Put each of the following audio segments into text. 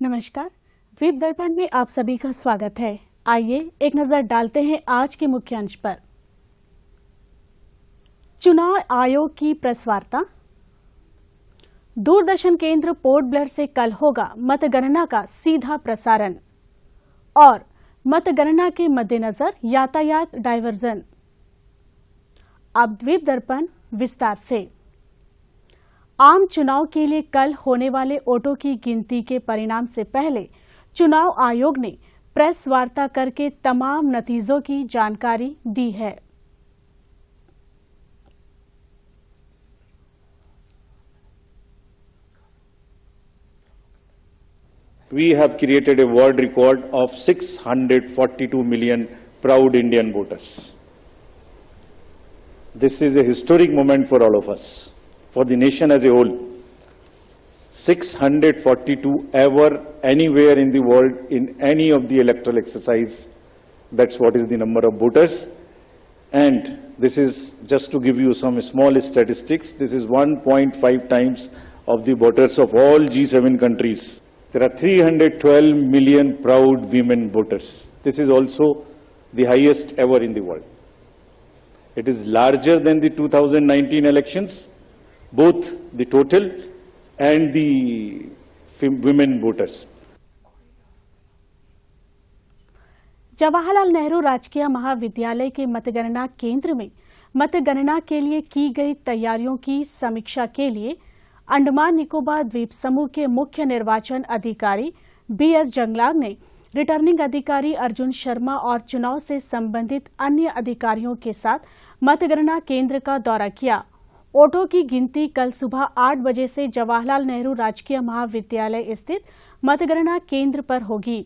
नमस्कार। द्वीप दर्पण में आप सभी का स्वागत है। आइए एक नजर डालते हैं आज के मुख्य अंश पर। चुनाव आयोग की प्रेस वार्ता। दूरदर्शन केंद्र पोर्ट ब्लेयर से कल होगा मतगणना का सीधा प्रसारण और मतगणना के मद्देनजर यातायात डायवर्जन। अब द्वीप दर्पण विस्तार से। आम चुनाव के लिए कल होने वाले वोटों की गिनती के परिणाम से पहले चुनाव आयोग ने प्रेस वार्ता करके तमाम नतीजों की जानकारी दी है। We have created a world record of 642 million proud Indian voters. This is a historic moment for all of us, for the nation as a whole. 642 ever, anywhere in the world, in any of the electoral exercise. That's what is the number of voters. And this is, just to give you some small statistics, this is 1.5 times of the voters of all G7 countries. There are 312 million proud women voters. This is also the highest ever in the world. It is larger than the 2019 elections, both the total and the women voters. Jawaharlal Nehru राजकीय महाविद्यालय के मतगणना केंद्र में मतगणना के लिए की गई तैयारियों की समीक्षा के लिए अंडमान निकोबार द्वीप समूह के मुख्य निर्वाचन अधिकारी बीएस जंगलांग ने रिटर्निंग अधिकारी अर्जुन शर्मा और चुनाव से संबंधित अन्य अधिकारियों के साथ मतगणना केंद्र का दौरा किया। वोटों की गिनती कल सुबह 8 बजे से जवाहरलाल नेहरू राजकीय महाविद्यालय स्थित मतगणना केंद्र पर होगी।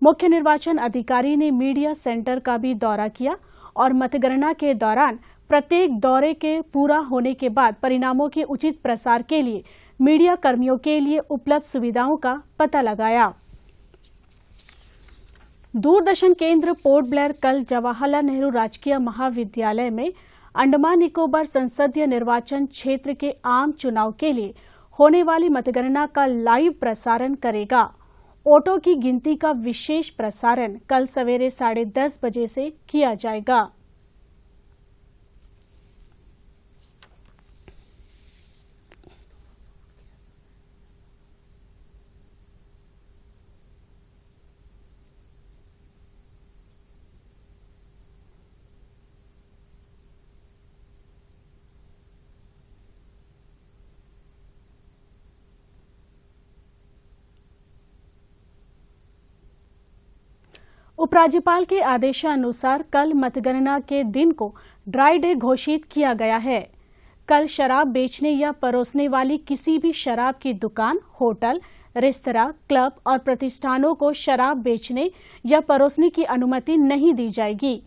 मुख्य निर्वाचन अधिकारी ने मीडिया सेंटर का भी दौरा किया और मतगणना के दौरान प्रत्येक दौरे के पूरा होने के बाद परिणामों के उचित प्रसार के लिए मीडिया कर्मियों के लिए उपलब्ध सुविधाओं का पता लगाया। दूरदर्शन केंद्र पोर्ट ब्लेयर कल जवाहरलाल नेहरू राजकीय महाविद्यालय में अंडमान निकोबार संसदीय निर्वाचन क्षेत्र के आम चुनाव के लिए होने वाली मतगणना का लाइव प्रसारण करेगा। वोटों की गिनती का विशेष प्रसारण कल सवेरे 10:30 बजे से किया जाएगा। उपराज्यपाल के आदेशानुसार कल मतगणना के दिन को ड्राई डे घोषित किया गया है। कल शराब बेचने या परोसने वाली किसी भी शराब की दुकान, होटल, रेस्तरां, क्लब और प्रतिष्ठानों को शराब बेचने या परोसने की अनुमति नहीं दी जाएगी।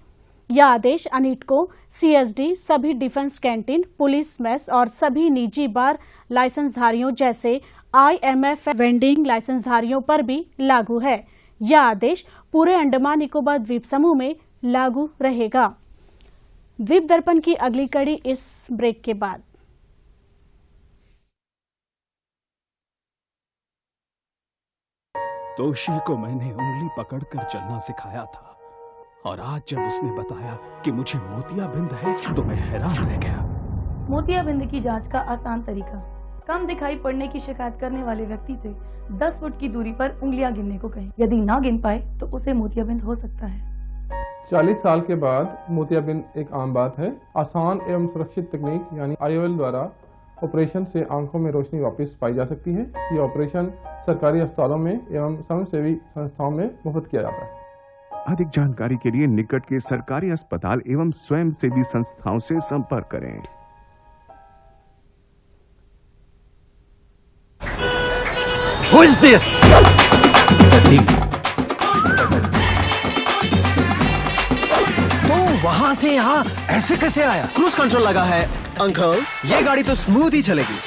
यह आदेश अनिटको, सीएसडी, सभी डिफेंस कैंटीन, पुलिस मेस और सभी निजी बार लाइसेंसधारियों जैसे आईएमएफ वेंडिंग लाइसेंसधारियों पर भी लागू है। यह आदेश पूरे अंडमान निकोबार द्वीप समूह में लागू रहेगा। द्वीप दर्पण की अगली कड़ी इस ब्रेक के बाद। तोशी को मैंने उंगली पकड़कर चलना सिखाया था और आज जब उसने बताया कि मुझे मोतियाबिंद है तो मैं हैरान रह गया। मोतियाबिंद की जांच का आसान तरीका, कम दिखाई पड़ने की शिकायत करने वाले व्यक्ति से 10 फुट की दूरी पर उंगलियां गिनने को कहें। यदि ना गिन पाए तो उसे मोतियाबिंद हो सकता है। 40 साल के बाद मोतियाबिंद एक आम बात है। आसान एवं सुरक्षित तकनीक यानी IOL द्वारा ऑपरेशन से आंखों में रोशनी वापस पाई जा सकती है। ये ऑपरेशन सरकारी अस्पतालों में एवं समाजसेवी संस्थाओं में मुफ्त किया जाता है। अधिक जानकारी के लिए निकट के सरकारी अस्पताल एवं स्वयंसेवी संस्थाओं से संपर्क करें। Who is this? तो वहां से यहाँ ऐसे कैसे आया? क्रूज कंट्रोल लगा है अंकल, ये गाड़ी तो स्मूथ ही चलेगी।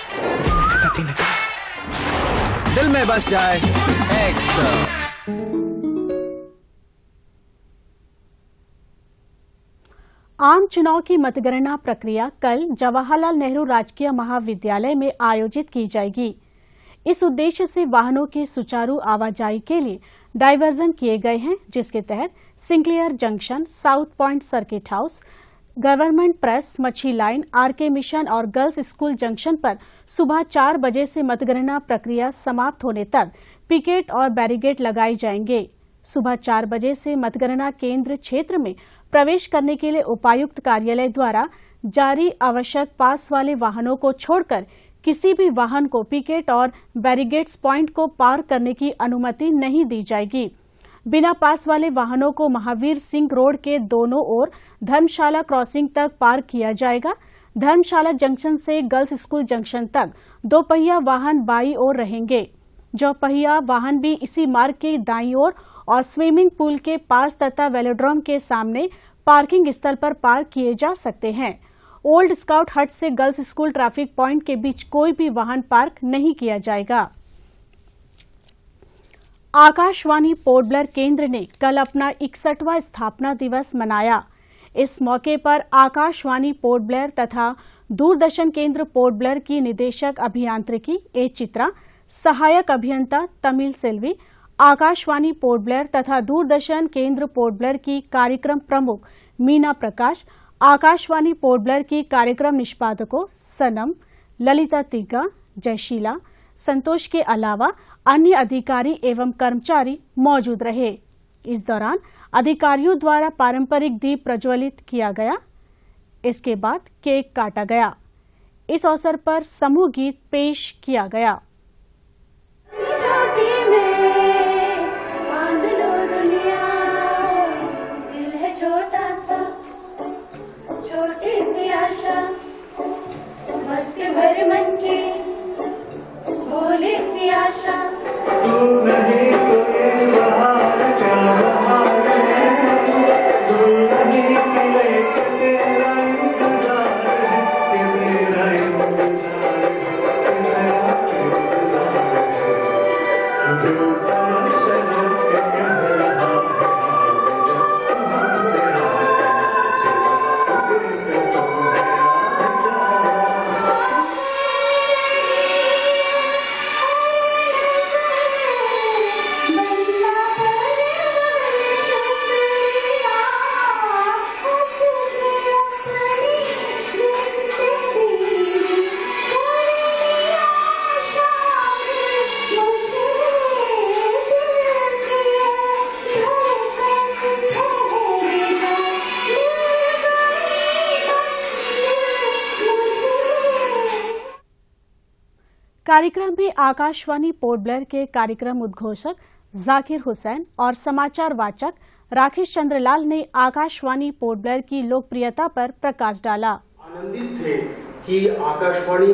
दिल में बस जाए एक्स्ट्रा। आम चुनाव की मतगणना प्रक्रिया कल जवाहरलाल नेहरू राजकीय महाविद्यालय में आयोजित की जाएगी। इस उद्देश्य से वाहनों की सुचारू आवाजाही के लिए डायवर्जन किए गए हैं, जिसके तहत Sinclair junction, south point circuit house, government press, Machhi line, R K mission और गर्ल्स स्कूल जंक्शन पर सुबह 4 बजे से मतगणना प्रक्रिया समाप्त होने तक पिकेट और बैरिकेड लगाए जाएंगे। सुबह 4 बजे से मतगणना केंद्र क्षेत्र में प्रवेश करने के लिए उपायुक्त कार्यालय द्वारा जारी आवश्यक पास वाले वाहनों को छोड़कर किसी भी वाहन को पिकेट और बैरिकेड्स पॉइंट को पार करने की अनुमति नहीं दी जाएगी। बिना पास वाले वाहनों को महावीर सिंह रोड के दोनों ओर धर्मशाला क्रॉसिंग तक पार किया जाएगा। धर्मशाला जंक्शन से गर्ल्स स्कूल जंक्शन तक 2 पहिया वाहन बाईं ओर रहेंगे। 2 पहिया वाहन भी इसी मार्ग के दाईं ओर और स्विमिंग पूल के पास तथा वेलोड्रोम के सामने पार्किंग स्थल पर पार्क किए जा सकते हैं। ओल्ड स्काउट हट से गर्ल्स स्कूल ट्रैफिक पॉइंट के बीच कोई भी वाहन पार्क नहीं किया जाएगा। आकाशवाणी पोर्ट ब्लेयर केंद्र ने कल अपना 61वां स्थापना दिवस मनाया। इस मौके पर आकाशवाणी पोर्ट ब्लेयर तथा दूरदर्शन केंद्र पोर्ट ब्लेयर की निदेशक अभियांत्रिकी ए चित्रा, सहायक अभियंता तमिल सेल्वी, आकाशवाणी पोर्ट ब्लेयर तथा दूरदर्शन केंद्र पोर्ट ब्लेयर की कार्यक्रम प्रमुख मीना प्रकाश, आकाशवाणी पोर्ट ब्लेयर की कार्यक्रम निष्पादकों सनम, ललिता तिग्गा, जयशीला, संतोष के अलावा अन्य अधिकारी एवं कर्मचारी मौजूद रहे। इस दौरान अधिकारियों द्वारा पारंपरिक दीप प्रज्वलित किया गया। इसके बाद केक काटा गया। इस अवसर पर समूह गीत पेश किया गया। कार्यक्रम में आकाशवाणी पोर्ट ब्लेयर के कार्यक्रम उद्घोषक जाकिर हुसैन और समाचार वाचक राकेश चंद्रलाल ने आकाशवाणी पोर्ट ब्लेयर की लोकप्रियता पर प्रकाश डाला। आनंदित थे कि आकाशवाणी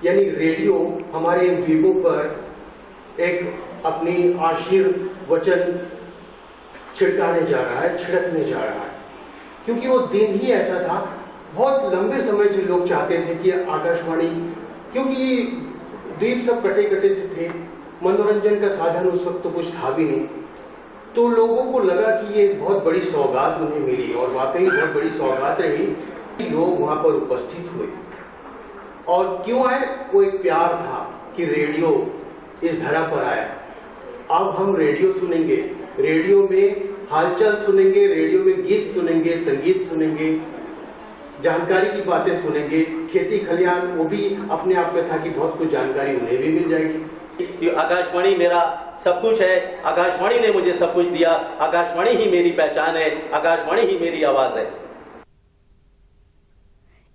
यानी रेडियो हमारे द्वीपों पर एक अपनी आशीर्वचन छिड़कने जा रहा है, क्योंकि वो दिन ही ऐसा था। बहुत लंबे समय से लोग चाहते थे कि आकाशवाणी, क्योंकि द्वीप सब कटे कटे से थे, मनोरंजन का साधन उस वक्त तो कुछ था भी नहीं, तो लोगों को लगा कि ये बहुत बड़ी सौगात उन्हें मिली, और वाकई बहुत बड़ी सौगात रही। लोग वहां पर उपस्थित हुए, और क्यों आए? वो एक प्यार था कि रेडियो इस धरा पर आया। अब हम रेडियो सुनेंगे, रेडियो में हालचाल सुनेंगे, रेडियो में गीत सुनेंगे, संगीत सुनेंगे, जानकारी की बातें सुनेंगे। खेती खलियान वो भी अपने आप में था कि बहुत कुछ जानकारी उन्हें भी मिल जाएगी। आकाशवाणी मेरा सब कुछ है, आकाशवाणी ने मुझे सब कुछ दिया, आकाशवाणी ही मेरी पहचान है, आकाशवाणी ही मेरी आवाज है।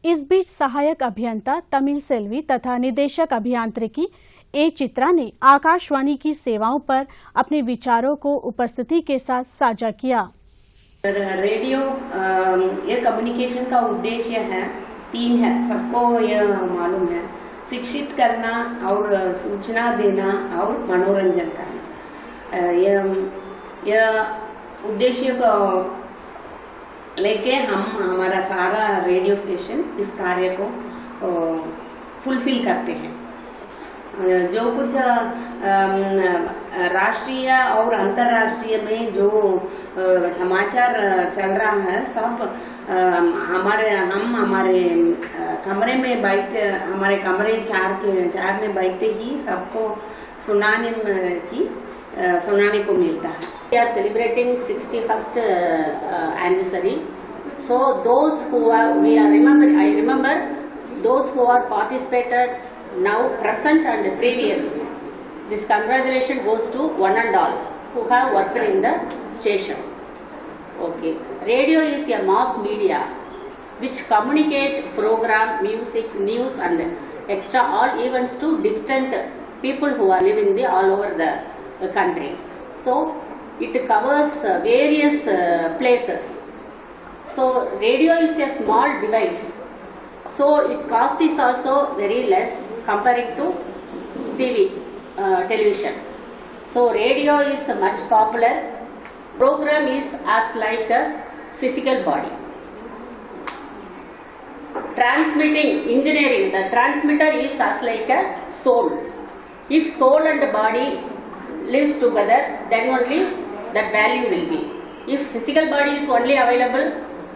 इस बीच सहायक अभियंता तमिल सेल्वी तथा निदेशक अभियांत्रिकी ए चित्रा ने आकाशवाणी की सेवाओं पर अपने विचारों को उपस्थिति के साथ साझा किया। रेडियो ये कम्युनिकेशन का उद्देश्य है, 3 है, सबको यह मालूम है। शिक्षित करना और सूचना देना और मनोरंजन करना। यह उद्देश्य को लेके हम हमारा सारा रेडियो स्टेशन इस कार्य को फुलफिल करते हैं। जो कुछ राष्ट्रीय और अंतर्राष्ट्रीय में जो समाचार चल रहा है सब हम हमारे कमरे में बैठ हमारे कमरे चार में बैठते ही सबको सुनाने को मिलता है। We are celebrating 61st anniversary. So those who are I remember those who are participated now, present and previous. This congratulation goes to one and all who have worked in the station. Okay. Radio is a mass media which communicate program, music, news and extra all events to distant people who are living all over the country. So it covers various places. So radio is a small device. So its cost is also very less compared to television. So radio is much popular. Program is as like a physical body. Transmitting engineering, the transmitter is as like a soul. If soul and body lives together, then only that value will be. If physical body is only available,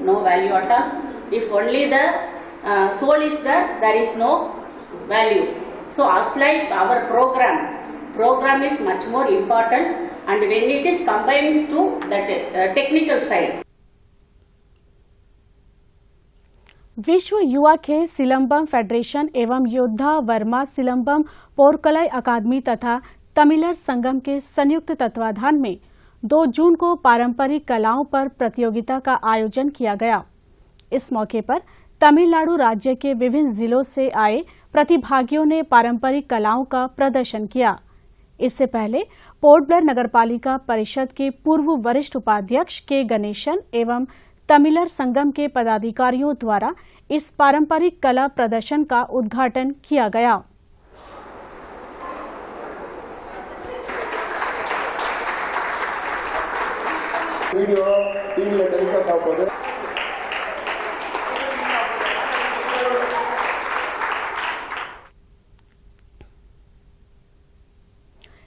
no value at all. If only the soul is there is no value. So as like our program is much more important, and when it is combined to that technical side. विश्व युवा खेल Silambam federation एवं योद्धा वर्मा सिलंबम पोरकलाई अकादमी तथा तमिलर संगम के संयुक्त तत्वाधान में 2 जून को पारंपरिक कलाओं पर प्रतियोगिता का आयोजन किया गया। इस मौके पर तमिलनाडु राज्य के विभिन्न जिलों से आए प्रतिभागियों ने पारंपरिक कलाओं का प्रदर्शन किया। इससे पहले पोर्ट ब्लेयर नगरपालिका परिषद के पूर्व वरिष्ठ उपाध्यक्ष के गणेशन एवं तमिलर संगम के पदाधिकारियों द्वारा इस पारंपरिक कला प्रदर्शन का उद्घाटन किया गया।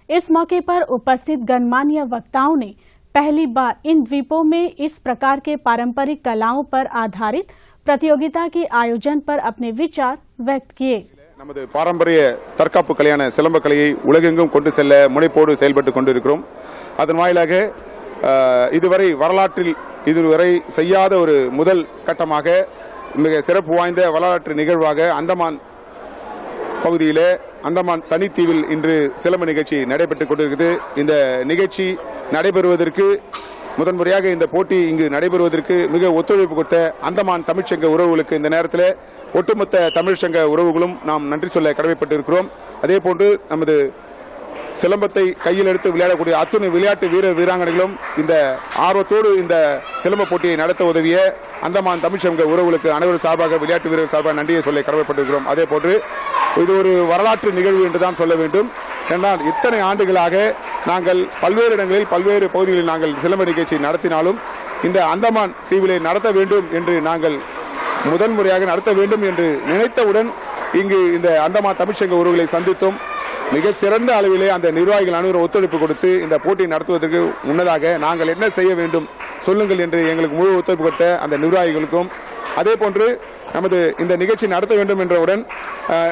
इस मौके पर उपस्थित गणमान्य वक्ताओं ने पहली बार इन द्वीपों में इस प्रकार के पारंपरिक कलाओं पर आधारित प्रतियोगिता के आयोजन पर अपने विचार व्यक्त किए। நமது பாரம்பரிய தற்காப்பு கலையான சிலம்ப கலையை உலகெங்கும் கொண்டு செல்ல முனைப்போடு செயல்பட்டுக் கொண்டிருக்கிறோம். அதன் வாயிலாக இதுவரை வரலாற்றில் இதுவரை செய்யாத ஒரு முதல் கட்டமாக மிக சிறப்பு வாய்ந்த வரலாற்று நிகழ்வாக அந்தமான் பகுதியிலே அந்தமான் தனித்தீவில் இன்று சிலம்ப நிகழ்ச்சி நடைபெற்றுக் கொண்டிருக்கிறது. இந்த நிகழ்ச்சி நடைபெறுவதற்கு முதன்முறையாக இந்த போட்டி இங்கு நடைபெறுவதற்கு மிக ஒத்துழைப்பு கொடுத்த அந்தமான் தமிழ்ச்சங்க உறவுகளுக்கு இந்த நேரத்தில் ஒட்டுமொத்த தமிழ்ச்சங்க உறவுகளும் நாம் நன்றி சொல்ல கடமைப்பட்டிருக்கிறோம். அதேபோன்று நமது சிலம்பத்தை கையில் எடுத்து விளையாடக்கூடிய அத்துணை விளையாட்டு வீரர் வீராங்கனைகளும் இந்த ஆர்வத்தோடு இந்த சிலம்ப போட்டியை நடத்த உதவிய அந்தமான் தமிழ்ச்சங்க உறவுகளுக்கு அனைவரும் சார்பாக விளையாட்டு வீரர்கள் சார்பாக நன்றியை சொல்ல கடமைப்பட்டிருக்கிறோம். அதேபோன்று இது ஒரு வரலாற்று நிகழ்வு என்றுதான் சொல்ல வேண்டும். என்றால் இத்தனை ஆண்டுகளாக நாங்கள் பல்வேறு இடங்களில் பல்வேறு பகுதிகளில் நாங்கள் சிலம்ப நிகழ்ச்சி நடத்தினாலும் இந்த அந்தமான் தீவிலே நடத்த வேண்டும் என்று நாங்கள் முதன்முறையாக நடத்த வேண்டும் என்று நினைத்தவுடன் இங்கு இந்த அந்தமான் தமிழ்ச்சங்க உறவுகளை சந்தித்தோம். மிக சிறந்த அளவிலே அந்த நிர்வாகிகள் அனைவரும் ஒத்துழைப்பு கொடுத்து இந்த போட்டியை நடத்துவதற்கு முன்னதாக நாங்கள் என்ன செய்ய வேண்டும் சொல்லுங்கள் என்று எங்களுக்கு முழு ஒத்துழைப்பு கொடுத்த அந்த நிர்வாகிகளுக்கும் அதேபோன்று நமது இந்த நிகழ்ச்சி நடத்த வேண்டும் என்றவுடன்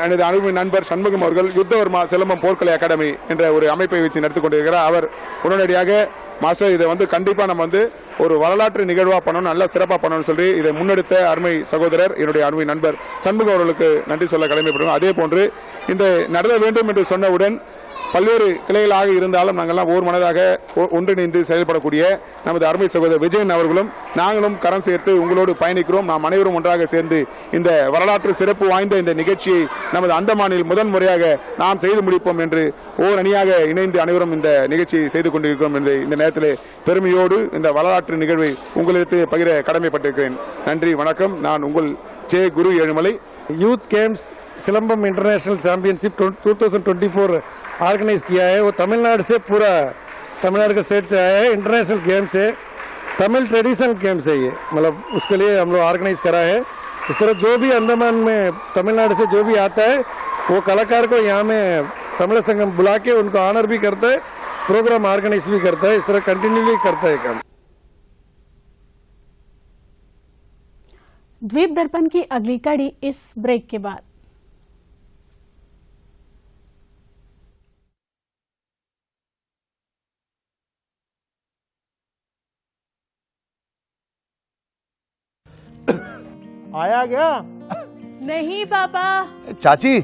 எனது அனுபவ நண்பர் சண்முகம் அவர்கள் யுத்தவர்மா சிலம்பம் போர்க்கலை அகாடமி என்ற ஒரு அமைப்பை வச்சு நடத்தி கொண்டிருக்கிறார். அவர் உடனடியாக மாஸ்டர் இதை கண்டிப்பா நம்ம ஒரு வரலாற்று நிகழ்வா பண்ணணும், நல்லா சிறப்பா பண்ணணும்னு சொல்லி இதை முன்னெடுத்த அருமை சகோதரர் என்னுடைய அருமை நண்பர் சண்முகம் அவர்களுக்கு நன்றி சொல்ல கடமைப்படுவோம். அதே போன்று இந்த நடத்த வேண்டும் என்று சொன்னவுடன் பல்வேறு கிளைகளாக இருந்தாலும் நாங்கள்லாம் ஓர் மனதாக ஒன்றிணைந்து செயல்படக்கூடிய நமது அருமை சகோதரர் விஜயன் அவர்களும் நாங்களும் கரம் சேர்த்து உங்களோடு பயணிக்கிறோம். நாம் அனைவரும் ஒன்றாக சேர்ந்து இந்த வரலாற்று சிறப்பு வாய்ந்த இந்த நிகழ்ச்சியை நமது அந்தமானில் முதன்முறையாக நாம் செய்து முடிப்போம் என்று ஓர் அணியாக இணைந்து அனைவரும் இந்த நிகழ்ச்சியை செய்து கொண்டிருக்கிறோம் என்று இந்த நேரத்தில் பெருமையோடு இந்த வரலாற்று நிகழ்வை உங்களுக்கு பகிர கடமைப்பட்டிருக்கிறேன். நன்றி, வணக்கம். நான் உங்கள் J Guru Ezhumalai. Youth games Silambam international championship 2024 organise किया है। वो तमिलनाडु से पूरा तमिलनाडु के स्टेट से आया है। इंटरनेशनल गेम्स है, तमिल ट्रेडिशनल गेम्स है ये, मतलब उसके लिए हम लोग ऑर्गेनाइज करा है। इस तरह जो भी अंडमान में तमिलनाडु से जो भी आता है वो कलाकार को यहाँ में तमिल संगम बुला के उनको ऑनर भी करता है, प्रोग्राम ऑर्गेनाइज भी करता है, इस तरह कंटिन्यूली करता है काम। द्वीप दर्पण की अगली कड़ी इस ब्रेक के बाद। आया गया? नहीं पापा। चाची,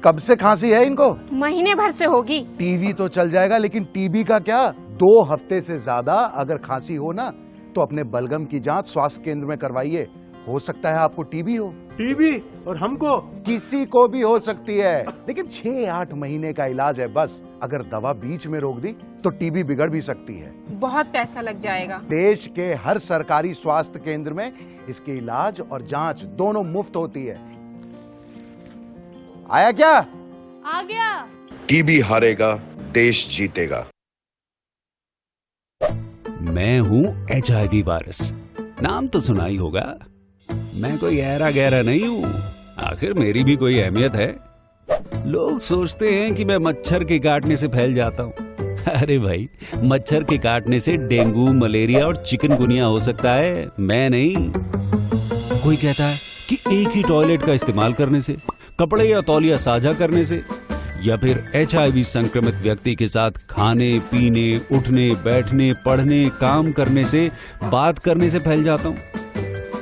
कब से खांसी है इनको? महीने भर से होगी। टीवी तो चल जाएगा, लेकिन टीबी का क्या? 2 हफ्ते से ज्यादा अगर खांसी हो ना तो अपने बलगम की जांच स्वास्थ्य केंद्र में करवाइए। हो सकता है आपको टीबी हो। टीबी? और हमको? किसी को भी हो सकती है, लेकिन 6-8 महीने का इलाज है बस। अगर दवा बीच में रोक दी तो टीबी बिगड़ भी सकती है। बहुत पैसा लग जाएगा। देश के हर सरकारी स्वास्थ्य केंद्र में इसके इलाज और जांच दोनों मुफ्त होती है। आया क्या? आ गया। टीबी हारेगा, देश जीतेगा। मैं हूं HIV वायरस, नाम तो सुना ही होगा। मैं कोई ऐरा गहरा नहीं हूं, आखिर मेरी भी कोई अहमियत है। लोग सोचते हैं कि मैं मच्छर के काटने से फैल जाता हूं। अरे भाई, मच्छर के काटने से डेंगू, मलेरिया और चिकनगुनिया हो सकता है, मैं नहीं। कोई कहता है कि एक ही टॉयलेट का इस्तेमाल करने से, कपड़े या तौलिया साझा करने से, या फिर HIV संक्रमित व्यक्ति के साथ खाने, पीने, उठने, बैठने, पढ़ने, काम करने से, बात करने से फैल जाता हूं।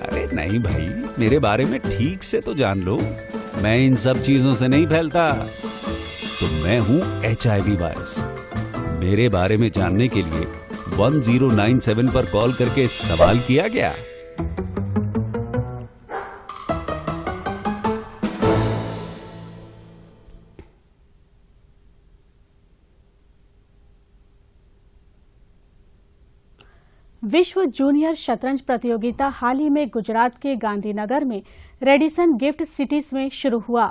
अरे नहीं भाई, मेरे बारे में ठीक से तो जान लो। मैं इन सब चीजों से नहीं फैलता। तो मैं हूं HIV वायरस। मेरे बारे में जानने के लिए 1097 पर कॉल करके सवाल किया गया। विश्व जूनियर शतरंज प्रतियोगिता हाल ही में गुजरात के गांधीनगर में रेडिसन गिफ्ट सिटीज में शुरू हुआ।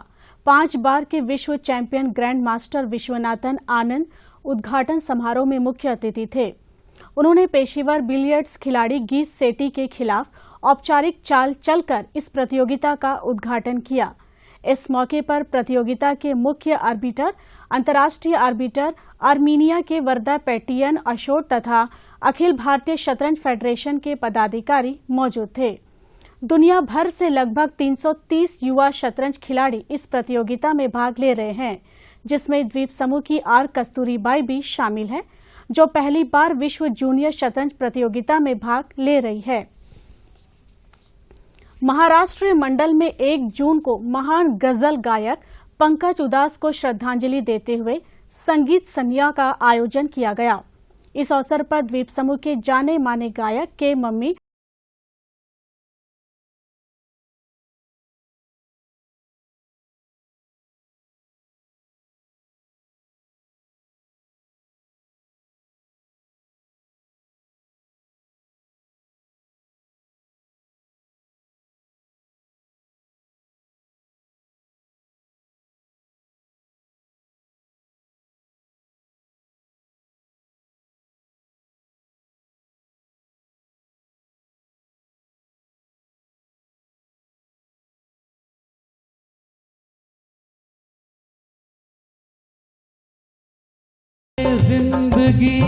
5 बार के विश्व champion grand master Viswanathan Anand उद्घाटन समारोह में मुख्य अतिथि थे। उन्होंने पेशेवर बिलियर्ड्स खिलाड़ी गीस सेठी के खिलाफ औपचारिक चाल चलकर इस प्रतियोगिता का उद्घाटन किया। इस मौके पर प्रतियोगिता के मुख्य आर्बिटर, अंतर्राष्ट्रीय आर्बिटर आर्मीनिया के वर्दा पेटियन अशोक तथा अखिल भारतीय शतरंज फेडरेशन के पदाधिकारी मौजूद थे। दुनिया भर से लगभग 330 युवा शतरंज खिलाड़ी इस प्रतियोगिता में भाग ले रहे हैं, जिसमें द्वीप समूह की आर कस्तूरीबाई भी शामिल है, जो पहली बार विश्व जूनियर शतरंज प्रतियोगिता में भाग ले रही है। महाराष्ट्र मंडल में 1 जून को महान गजल गायक पंकज उदास को श्रद्धांजलि देते हुए संगीत संध्या का आयोजन किया गया। इस अवसर पर द्वीप समूह के जाने माने गायक के मम्मी जिंदगी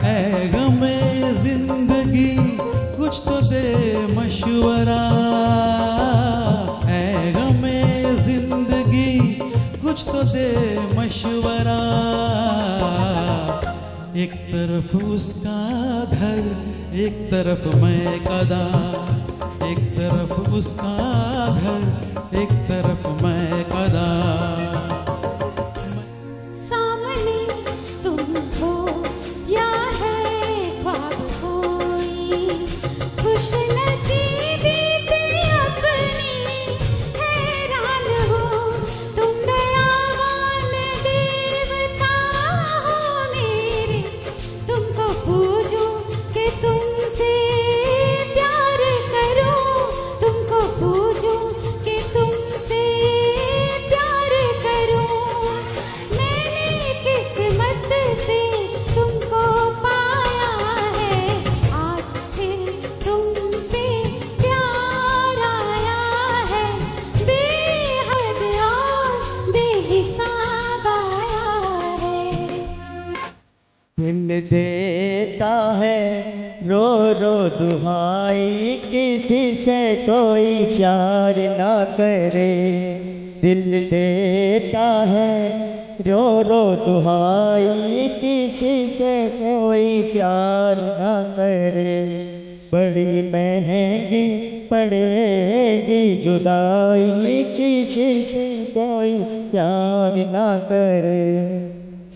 ऐ गमे जिंदगी कुछ तो दे मशवरा, ऐ गमे जिंदगी कुछ तो दे मशवरा। एक तरफ उसका घर, एक तरफ मैं कदा, एक तरफ उसका घर, एक तरफ मैं कदा। सामने तुम हो या है ख्वाब कोई, खुश नसीबी पे अपनी हैरान हो। तुम दयावान देवता हो मेरे, तुमको पूजो कि तुमसे प्यार करो, तुमको पूजो कि तुमसे प्यार रो दुहाई किसी से कोई प्यार ना करे, दिल देता है रो रो दुहाई किसी से कोई प्यार ना करे, बड़ी महंगी पड़ेगी जुदाई किसी से कोई प्यार ना करे,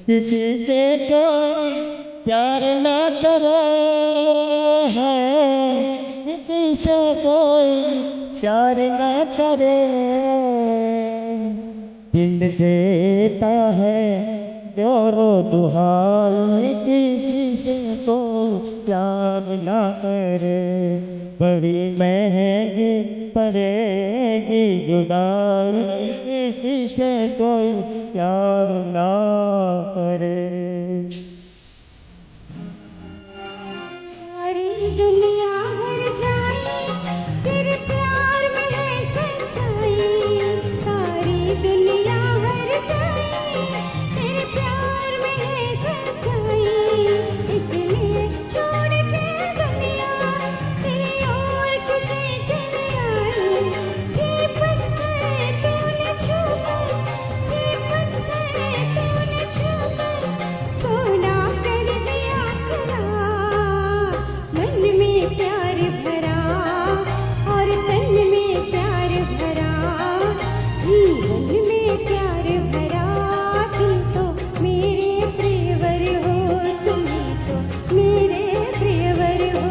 किसी से कोई प्यार ना करे है, किसी से कोई प्यार ना करे, दिल देता है रो दुहाई किसी से कोई प्यार ना करे, बड़ी महंगी पड़ेगी जुदाई किसी से कोई प्यार ना करे। सारी दुनिया हर जाए तेरे प्यार में है सच्चाई, सारी दुनिया हर जाए तेरे प्यार में है सच्चाई, इसलिए छोड़ के दुनिया तेरी ओर तुझे चले आए, ये पत्थर तूने छूकर, ये पत्थर तूने छूकर सोना कर दिया खरा, मन में प्यार भरा और तन में प्यार भरा, जीवन में प्यार भरा, तुम तो मेरे प्रियवर हो, तुम तो मेरे प्रियवर हो।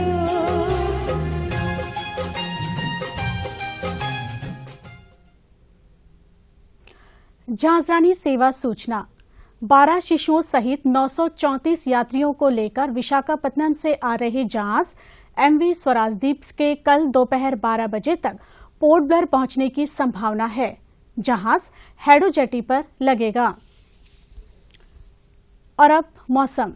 झांसरानी सेवा सूचना। 12 शिशुओं सहित 934 यात्रियों को लेकर विशाखापट्टनम से आ रहे जहाज एमवी स्वराजदीप के कल दोपहर 12 बजे तक पोर्ट ब्लेयर पहुंचने की संभावना है। जहाज हेडो जेटी पर लगेगा। और अब मौसम।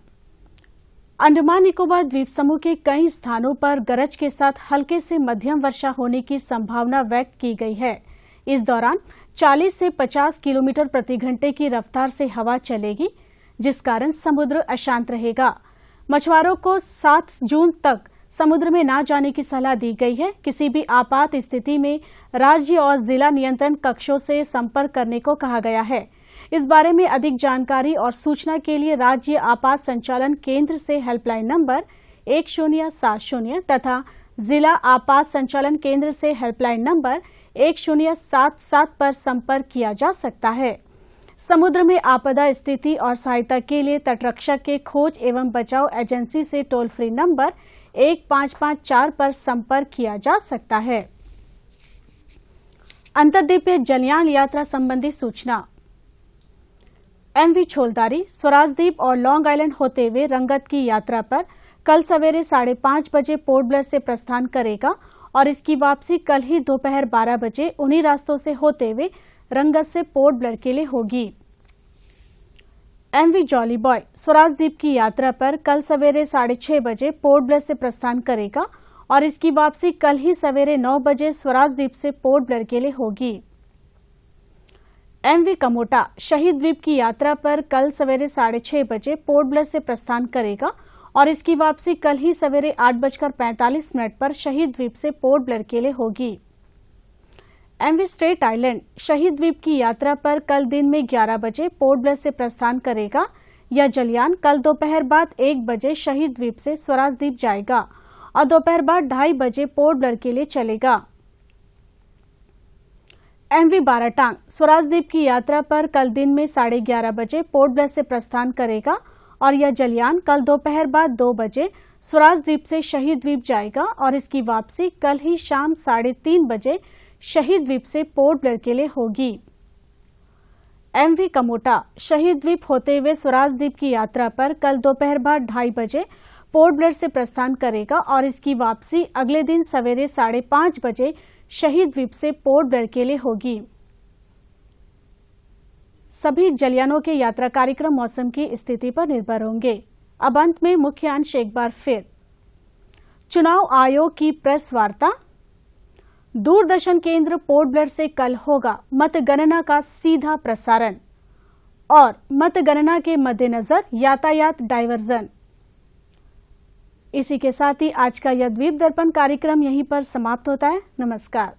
अंडमान निकोबार द्वीप समूह के कई स्थानों पर गरज के साथ हल्के से मध्यम वर्षा होने की संभावना व्यक्त की गई है। इस दौरान 40 से 50 किलोमीटर प्रति घंटे की रफ्तार से हवा चलेगी, जिस कारण समुद्र अशांत रहेगा। मछुआरों को 7 जून तक समुद्र में न जाने की सलाह दी गई है। किसी भी आपात स्थिति में राज्य और जिला नियंत्रण कक्षों से संपर्क करने को कहा गया है। इस बारे में अधिक जानकारी और सूचना के लिए राज्य आपात संचालन केंद्र से हेल्पलाइन नंबर 1070 तथा जिला आपात संचालन केंद्र से हेल्पलाइन नंबर 1077 पर संपर्क किया जा सकता है। समुद्र में आपदा स्थिति और सहायता के लिए तटरक्षक के खोज एवं बचाव एजेंसी से टोल फ्री नंबर 1554 पर संपर्क किया जा सकता है। अंतर्द्वीपीय जलयान यात्रा संबंधी सूचना। एमवी छोलदारी स्वराजदीप और लॉन्ग आइलैंड होते हुए रंगत की यात्रा पर कल सवेरे 5:30 बजे पोर्ट ब्लेयर से प्रस्थान करेगा और इसकी वापसी कल ही दोपहर 12 बजे उन्हीं रास्तों से होते हुए रंगत से पोर्ट ब्लेयर के लिए होगी। एमवी जॉली बॉय स्वराजदीप की यात्रा पर कल सवेरे 6:30 बजे पोर्ट ब्लेयर से प्रस्थान करेगा और इसकी वापसी कल ही सवेरे 9 बजे स्वराजदीप से पोर्ट ब्लेयर के लिए होगी। एमवी कमोटा शहीद द्वीप की यात्रा पर कल सवेरे 6:30 बजे पोर्ट ब्लेयर से प्रस्थान करेगा और इसकी वापसी कल ही सवेरे 8:45 पर शहीद द्वीप से पोर्ट ब्लेयर के लिए होगी। एमवी स्ट्रेट आइलैंड शहीद द्वीप की यात्रा पर कल दिन में 11 बजे पोर्ट ब्लेयर से प्रस्थान करेगा। यह जलयान कल दोपहर बाद 1 बजे शहीद द्वीप से स्वराजदीप जाएगा और दोपहर बाद 2:30 बजे पोर्ट ब्लेयर के लिए चलेगा। एमवी बाराटांग स्वराजदीप की यात्रा पर कल दिन में 11:30 बजे पोर्ट ब्लेयर से प्रस्थान करेगा और यह जलयान कल दोपहर बाद 2 बजे स्वराजदीप से शहीद द्वीप जाएगा और इसकी वापसी कल ही शाम 3:30 बजे शहीद द्वीप से पोर्ट ब्लेयर के लिए होगी। एमवी कमोटा शहीद द्वीप होते हुए स्वराजदीप की यात्रा पर कल दोपहर बाद 2:30 बजे पोर्ट ब्लेयर से प्रस्थान करेगा और इसकी वापसी अगले दिन सवेरे 5:30 बजे शहीद द्वीप से पोर्ट ब्लेयर के लिए होगी। सभी जलयानों के यात्रा कार्यक्रम मौसम की स्थिति पर निर्भर होंगे। अब अंत में मुख्य अंश एक बार फिर। चुनाव आयोग की प्रेस वार्ता। दूरदर्शन केंद्र पोर्ट ब्लेयर से कल होगा मतगणना का सीधा प्रसारण और मतगणना के मद्देनजर यातायात डायवर्जन। इसी के साथ ही आज का यह द्वीप दर्पण कार्यक्रम यहीं पर समाप्त होता है। नमस्कार।